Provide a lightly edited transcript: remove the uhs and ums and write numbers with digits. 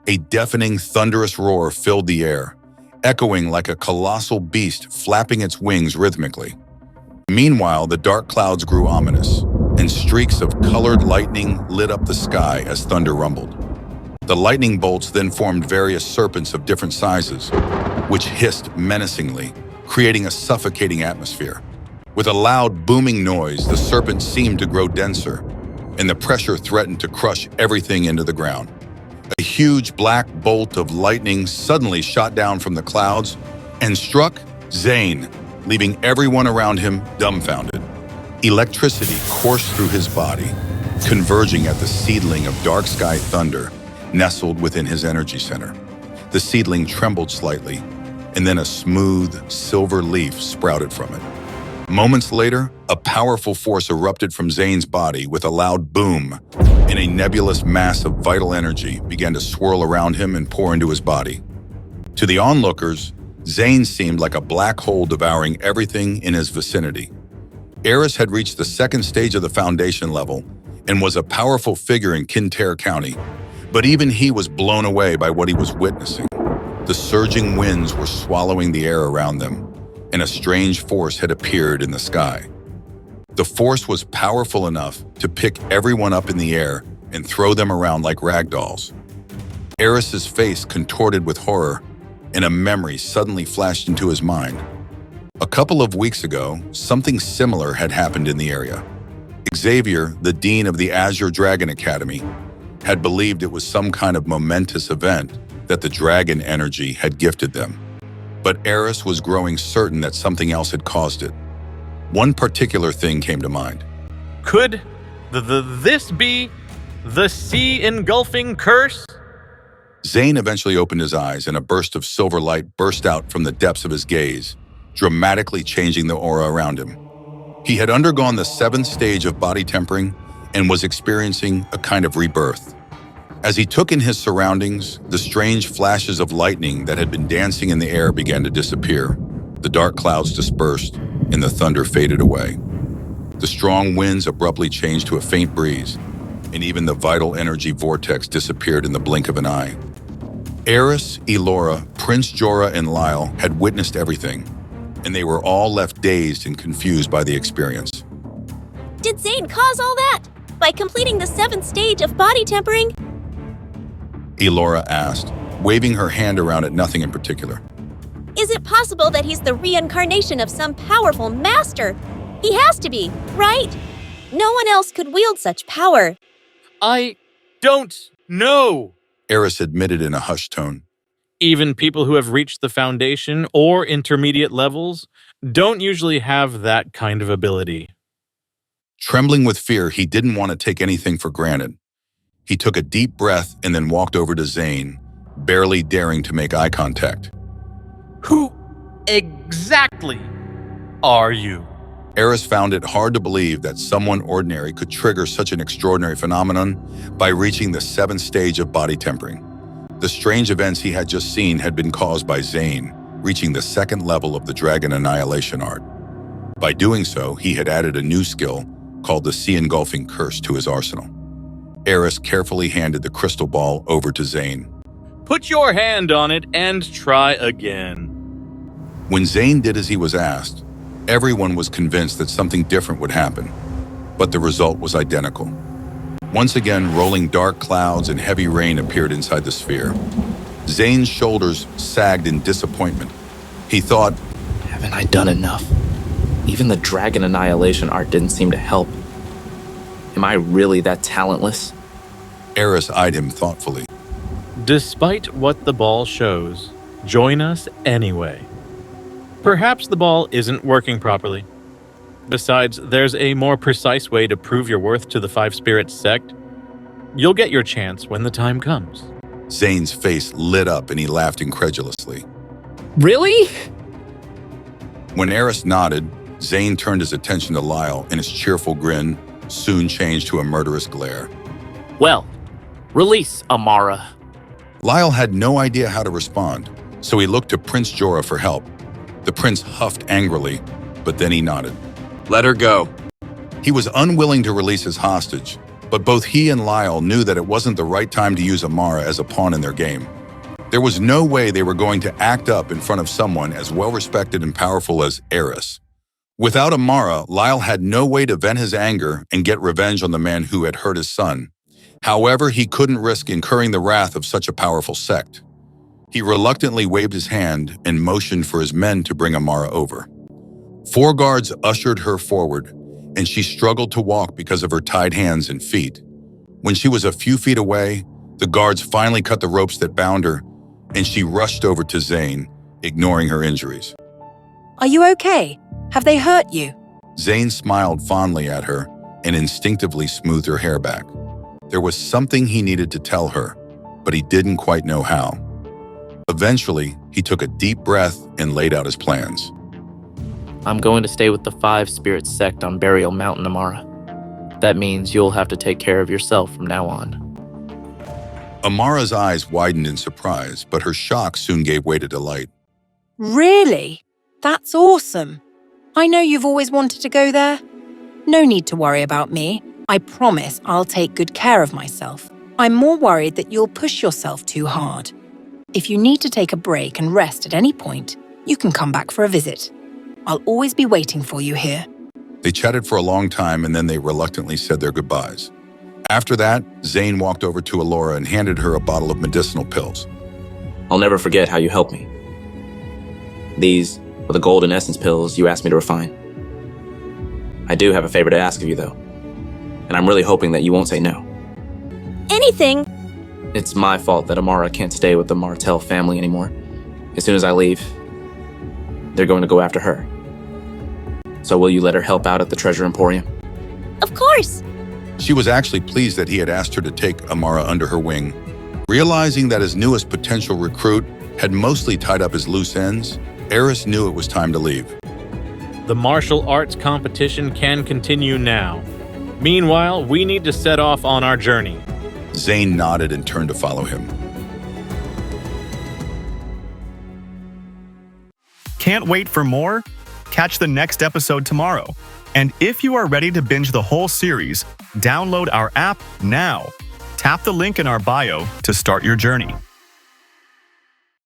A deafening, thunderous roar filled the air, echoing like a colossal beast flapping its wings rhythmically. Meanwhile, the dark clouds grew ominous, and streaks of colored lightning lit up the sky as thunder rumbled. The lightning bolts then formed various serpents of different sizes, which hissed menacingly, creating a suffocating atmosphere. With a loud, booming noise, the serpents seemed to grow denser, and the pressure threatened to crush everything into the ground. A huge black bolt of lightning suddenly shot down from the clouds and struck Zane, leaving everyone around him dumbfounded. Electricity coursed through his body, converging at the seedling of dark sky thunder nestled within his energy center. The seedling trembled slightly, and then a smooth, silver leaf sprouted from it. Moments later, a powerful force erupted from Zane's body with a loud boom, and a nebulous mass of vital energy began to swirl around him and pour into his body. To the onlookers, Zane seemed like a black hole devouring everything in his vicinity. Eris had reached the second stage of the foundation level and was a powerful figure in Kintyre County, but even he was blown away by what he was witnessing. The surging winds were swallowing the air around them, and a strange force had appeared in the sky. The force was powerful enough to pick everyone up in the air and throw them around like rag dolls. Eris's face contorted with horror, and a memory suddenly flashed into his mind. A couple of weeks ago, something similar had happened in the area. Xavier, the dean of the Azure Dragon Academy, had believed it was some kind of momentous event that the dragon energy had gifted them. But Eris was growing certain that something else had caused it. One particular thing came to mind. Could this be the sea engulfing curse? Zane eventually opened his eyes, and a burst of silver light burst out from the depths of his gaze, dramatically changing the aura around him. He had undergone the 7th stage of body tempering and was experiencing a kind of rebirth. As he took in his surroundings, the strange flashes of lightning that had been dancing in the air began to disappear. The dark clouds dispersed, and the thunder faded away. The strong winds abruptly changed to a faint breeze, and even the vital energy vortex disappeared in the blink of an eye. Eris, Elora, Prince Jorah, and Lyle had witnessed everything, and they were all left dazed and confused by the experience. Did Zane cause all that? By completing the 7th stage of body tempering? Elora asked, waving her hand around at nothing in particular. Is it possible that he's the reincarnation of some powerful master? He has to be, right? No one else could wield such power. I don't know, Eris admitted in a hushed tone. Even people who have reached the foundation or intermediate levels don't usually have that kind of ability. Trembling with fear, he didn't want to take anything for granted. He took a deep breath and then walked over to Zane, barely daring to make eye contact. Who exactly are you? Eris found it hard to believe that someone ordinary could trigger such an extraordinary phenomenon by reaching the 7th stage of body tempering. The strange events he had just seen had been caused by Zane reaching the 2nd level of the Dragon Annihilation art. By doing so, he had added a new skill called the Sea Engulfing Curse to his arsenal. Eris carefully handed the crystal ball over to Zane. Put your hand on it and try again. When Zane did as he was asked, everyone was convinced that something different would happen, but the result was identical. Once again, rolling dark clouds and heavy rain appeared inside the sphere. Zane's shoulders sagged in disappointment. He thought, haven't I done enough? Even the Dragon Annihilation art didn't seem to help. Am I really that talentless? Eris eyed him thoughtfully. Despite what the ball shows, join us anyway. Perhaps the ball isn't working properly. Besides, there's a more precise way to prove your worth to the Five Spirits sect. You'll get your chance when the time comes. Zane's face lit up and he laughed incredulously. Really? When Eris nodded, Zane turned his attention to Lyle, and his cheerful grin soon changed to a murderous glare. Well, release Amara. Lyle had no idea how to respond, so he looked to Prince Jorah for help. The prince huffed angrily, but then he nodded. Let her go. He was unwilling to release his hostage, But both he and Lyle knew that it wasn't the right time to use Amara as a pawn in their game. There was no way they were going to act up in front of someone as well-respected and powerful as Eris. Without Amara, Lyle had no way to vent his anger and get revenge on the man who had hurt his son. However, he couldn't risk incurring the wrath of such a powerful sect. He reluctantly waved his hand and motioned for his men to bring Amara over. 4 guards ushered her forward, and she struggled to walk because of her tied hands and feet. When she was a few feet away, the guards finally cut the ropes that bound her, and she rushed over to Zane, ignoring her injuries. Are you okay? Have they hurt you? Zane smiled fondly at her and instinctively smoothed her hair back. There was something he needed to tell her, but he didn't quite know how. Eventually, he took a deep breath and laid out his plans. I'm going to stay with the 5 Spirit sect on Burial Mountain, Amara. That means you'll have to take care of yourself from now on. Amara's eyes widened in surprise, but her shock soon gave way to delight. Really? That's awesome. I know you've always wanted to go there. No need to worry about me. I promise I'll take good care of myself. I'm more worried that you'll push yourself too hard. If you need to take a break and rest at any point, you can come back for a visit. I'll always be waiting for you here. They chatted for a long time and then they reluctantly said their goodbyes. After that, Zane walked over to Alora and handed her a bottle of medicinal pills. I'll never forget how you helped me. These were the golden essence pills you asked me to refine. I do have a favor to ask of you, though, and I'm really hoping that you won't say no. Anything. It's my fault that Amara can't stay with the Martell family anymore. As soon as I leave, they're going to go after her. So will you let her help out at the Treasure Emporium? Of course. She was actually pleased that he had asked her to take Amara under her wing. Realizing that his newest potential recruit had mostly tied up his loose ends, Eris knew it was time to leave. The martial arts competition can continue now. Meanwhile, we need to set off on our journey. Zane nodded and turned to follow him. Can't wait for more? Catch the next episode tomorrow. And if you are ready to binge the whole series, download our app now. Tap the link in our bio to start your journey.